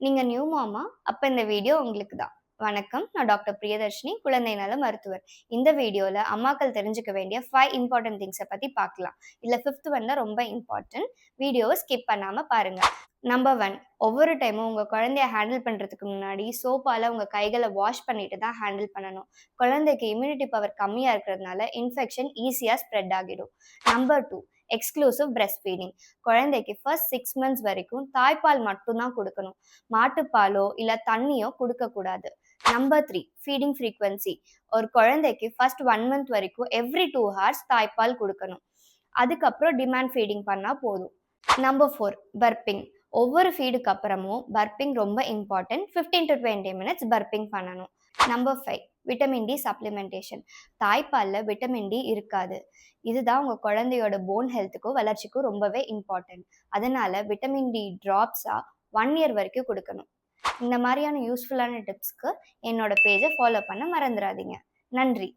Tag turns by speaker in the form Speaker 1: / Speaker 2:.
Speaker 1: நீங்க நியூ மாமா, அப்ப இந்த வீடியோ உங்களுக்கு தான். வணக்கம். நான் டாக்டர் பிரியதர்ஷினி, குழந்தை நல மருத்துவர். இந்த வீடியோல அம்மாக்கள் தெரிஞ்சுக்க வேண்டிய 5 இம்பார்ட்டன்ட் திங்ஸ பத்தி பார்க்கலாம். இதுல 5த் ஒன் தான் ரொம்ப இம்பார்ட்டன்ட். வீடியோவ ஸ்கிப் பண்ணாம பாருங்க. நம்பர் 1, ஒவ்வொரு டைமும் உங்க குழந்தைய ஹேண்டில் பண்றதுக்கு முன்னாடி சோப்பால உங்க கைகள வாஷ் பண்ணிட்டு தான் ஹேண்டில் பண்ணணும். குழந்தைக்கு இம்யூனிட்டி பவர் கம்மியா இருக்கிறதுனால இன்ஃபெக்ஷன் ஈஸியா ஸ்ப்ரெட் ஆகிடும். Number 2, exclusive breast feeding. குழந்தைக்கு ஃபர்ஸ்ட் 6 மந்த்ஸ் வரைக்கும் தாய்ப்பால் மட்டும் தான் குடுக்கணும். மாட்டுப்பாலோ இல்ல தண்ணியோ குடுக்கக்கூடாது. Number 3, feeding frequency. ஒரு குழந்தைக்கு ஃபர்ஸ்ட் 1 மந்த் வரைக்கும் எவ்ரி 2 ஹார்ஸ் தாய்ப்பால் குடுக்கணும். அதுக்கப்புறம் டிமாண்ட் ஃபீடிங் பண்ணா போதும். நம்பர் 4, பர்பிங். ஒவ்வொரு ஃபீடுக்கு அப்புறமும் பர்பிங் ரொம்ப இம்பார்ட்டன்ட். 15 to 20 மினிட்ஸ் பர்பிங் பண்ணணும். Number 5, vitamin D supplementation. தாய்ப்பால்ல விட்டமின் டி இருக்காது. இதுதான் உங்க குழந்தையோட போன் ஹெல்த்துக்கும் வளர்ச்சிக்கும் ரொம்பவே இம்பார்ட்டன்ட். அதனால விட்டமின் டி ட்ராப்ஸா 1 இயர் வரைக்கும் கொடுக்கணும். இந்த மாதிரியான யூஸ்ஃபுல்லான டிப்ஸ்க்கு என்னோட பேஜை ஃபாலோ பண்ண மறந்துடாதீங்க. நன்றி.